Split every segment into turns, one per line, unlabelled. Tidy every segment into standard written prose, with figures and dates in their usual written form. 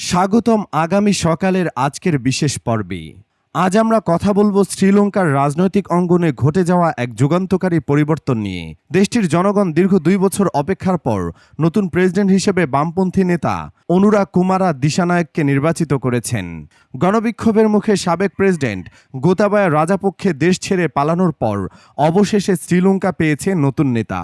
স্বাগতম আগামী সকালের আজকের বিশেষ পর্বে। আজ আমরা কথা বলবো শ্রীলঙ্কার রাজনৈতিক অঙ্গনে ঘটে যাওয়া এক যুগান্তকারী পরিবর্তন নিয়ে। দেশটির জনগণ দীর্ঘ 2 বছর অপেক্ষার পর নতুন প্রেসিডেন্ট হিসেবে বামপন্থী নেতা অনুরা কুমারা দিশানায়েককে নির্বাচিত করেছেন। গণবিক্ষোভের মুখে সাবেক প্রেসিডেন্ট গোতাবায়া রাজাপক্ষে দেশ ছেড়ে পালানোর পর অবশেষে শ্রীলঙ্কা পেয়েছে নতুন নেতা।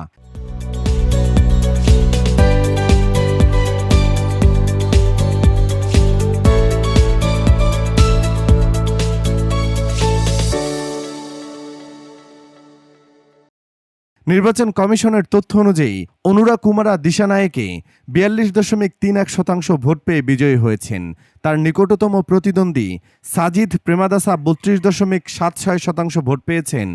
নির্বাচন কমিশনের তথ্য অনুযায়ী অনুরা কুমারা দিশানায়েকে 42.31% ভোট পেয়ে বিজয়ী হয়েছেন। তার নিকটতম প্রতিদ্বন্দ্বী সাজিদ প্রেমাদাসা 32.76% ভোট পেয়েছেন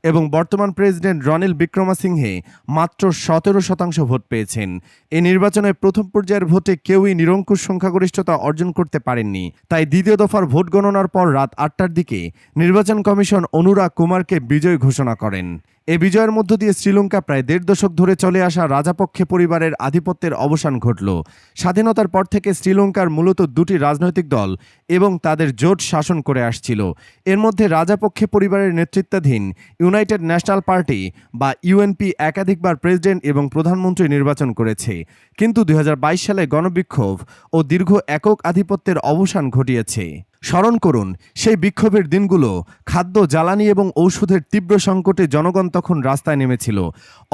এবং বর্তমান প্রেসিডেন্ট রনিল বিক্রমাসিংহে মাত্র 17% ভোট পেয়েছেন। এই নির্বাচনে প্রথম পর্যায়ের ভোটে কেউই নিরঙ্কুশ সংখ্যাগরিষ্ঠতা অর্জন করতে পারেননি। তাই দ্বিতীয় দফার ভোট গণনার পর রাত 8টার দিকে নির্বাচন কমিশন অনুরা কুমারকে বিজয়ী ঘোষণা করেন। এ বিজয়ের মধ্য দিয়ে শ্রীলঙ্কা প্রায় 1.5 দশক ধরে চলে আসা রাজাপক্ষে পরিবারের আধিপত্যের অবসান ঘটল। স্বাধীনতার পর থেকে শ্রীলঙ্কার মূলত 2টি রাজনৈতিক দল এবং তাদের জোট শাসন করে আসছিল। এর মধ্যে রাজাপক্ষে পরিবারের নেতৃত্বাধীন ইউনাইটেড ন্যাশনাল পার্টি বা ইউএনপি একাধিকবার প্রেসিডেন্ট এবং প্রধানমন্ত্রী নির্বাচন করেছে, কিন্তু 2022 সালে গণবিক্ষোভ ও দীর্ঘ একক আধিপত্যের অবসান ঘটিয়েছে। স্মরণ করুন সেই বিক্ষোভের দিনগুলো। খাদ্য, জ্বালানি এবং ঔষধের তীব্র সংকটে জনগণ তখন রাস্তায় নেমেছিল।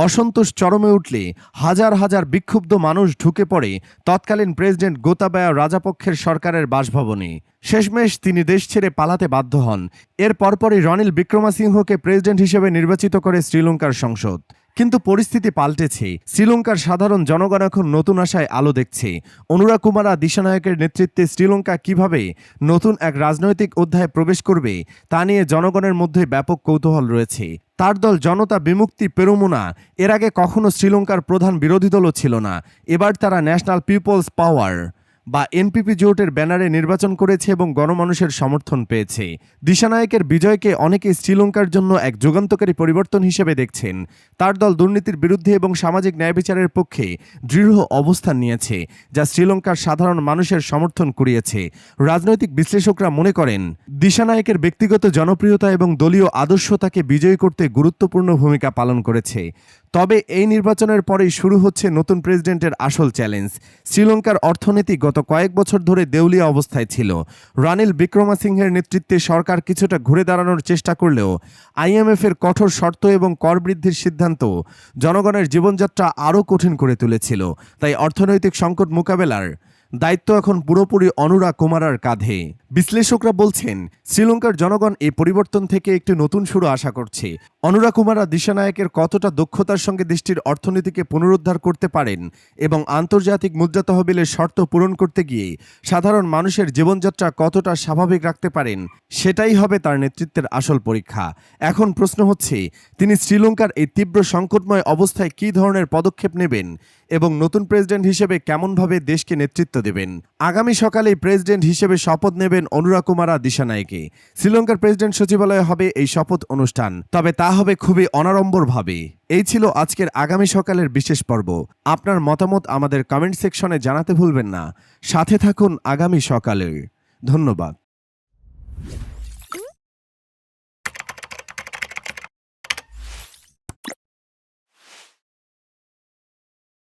অসন্তোষ চরমে উঠলে হাজার হাজার বিক্ষুব্ধ মানুষ ঢুকে পড়ে তৎকালীন প্রেসিডেন্ট গোতাবায়া রাজাপক্ষের সরকারের বাসভবনে। শেষমেশ তিনি দেশ ছেড়ে পালাতে বাধ্য হন। এর পরপরই রনিল বিক্রমাসিংহকে প্রেসিডেন্ট হিসেবে নির্বাচিত করে শ্রীলঙ্কার সংসদ। কিন্তু পরিস্থিতি পাল্টেছে। শ্রীলঙ্কার সাধারণ জনগণ এখন নতুন আশায় আলো দেখছে। অনুরা কুমারা দিশানায়েকের নেতৃত্বে শ্রীলঙ্কা কিভাবে নতুন এক রাজনৈতিক অধ্যায়ে প্রবেশ করবে তা নিয়ে জনগণের মধ্যে ব্যাপক কৌতূহল রয়েছে। তার দল জনতা বিমুক্তি পেরমুনা এর আগে কখনো শ্রীলঙ্কার প্রধান বিরোধী দলও ছিল না। এবার তারা ন্যাশনাল পিপলস পাওয়ার বা এনপিপি জোটের ব্যানারে নির্বাচন করেছে এবং গণমানুষের সমর্থন পেয়েছে। দিশানায়েকের বিজয়কে অনেকেই শ্রীলঙ্কার জন্য এক যুগান্তকারী পরিবর্তন হিসেবে দেখছেন। তার দল দুর্নীতির বিরুদ্ধে এবং সামাজিক ন্যায় বিচারের পক্ষে দৃঢ় অবস্থান নিয়েছে, যা শ্রীলঙ্কার সাধারণ মানুষের সমর্থন কুড়িয়েছে। রাজনৈতিক বিশ্লেষকরা মনে করেন দিশানায়েকের ব্যক্তিগত জনপ্রিয়তা এবং দলীয় আদর্শ তাকে বিজয়ী করতে গুরুত্বপূর্ণ ভূমিকা পালন করেছে। তবে এই নির্বাচনের পরেই শুরু হচ্ছে নতুন প্রেসিডেন্টের আসল চ্যালেঞ্জ। শ্রীলঙ্কার অর্থনীতি গত কয়েক বছর ধরে দেউলিয়া অবস্থায় ছিল। রনিল বিক্রমাসিংহের নেতৃত্বে সরকার কিছুটা ঘুরে দাঁড়ানোর চেষ্টা করলেও আইএমএফের কঠোর শর্ত এবং কর বৃদ্ধির সিদ্ধান্ত জনগণের জীবনযাত্রা আরও কঠিন করে তুলেছিল। তাই অর্থনৈতিক সংকট মোকাবেলার দায়িত্ব এখন পুরোপুরি অনুরা কুমারার কাঁধে। বিশ্লেষকরা বলছেন শ্রীলঙ্কার জনগণ এই পরিবর্তন থেকে একটি নতুন শুরু আশা করছে। অনুরা কুমারা দিশানায়েকের কতটা দক্ষতার সঙ্গে দেশটির অর্থনীতিকে পুনরুদ্ধার করতে পারেন এবং আন্তর্জাতিক মুদ্রা তহবিলের শর্ত পূরণ করতে গিয়ে সাধারণ মানুষের জীবনযাত্রা কতটা স্বাভাবিক রাখতে পারেন, সেটাই হবে তার নেতৃত্বের আসল পরীক্ষা। এখন প্রশ্ন হচ্ছে তিনি শ্রীলঙ্কার এই তীব্র সংকটময় অবস্থায় কী ধরনের পদক্ষেপ নেবেন এবং নতুন প্রেসিডেন্ট হিসেবে কেমনভাবে দেশকে নেতৃত্ব দেবেন। আগামী সকালেই প্রেসিডেন্ট হিসেবে শপথ নেবেন অনুরা কুমারা দিশানায়েকে। শ্রীলঙ্কার প্রেসিডেন্ট সচিবালয়ে হবে এই শপথ অনুষ্ঠান, তবে তা হবে খুবই অনাড়ম্বরভাবে। এই ছিল আজকের আগামী সকালের বিশেষ পর্ব। আপনার মতামত আমাদের কমেন্ট সেকশনে জানাতে ভুলবেন না। সাথে থাকুন আগামী সকালের। ধন্যবাদ।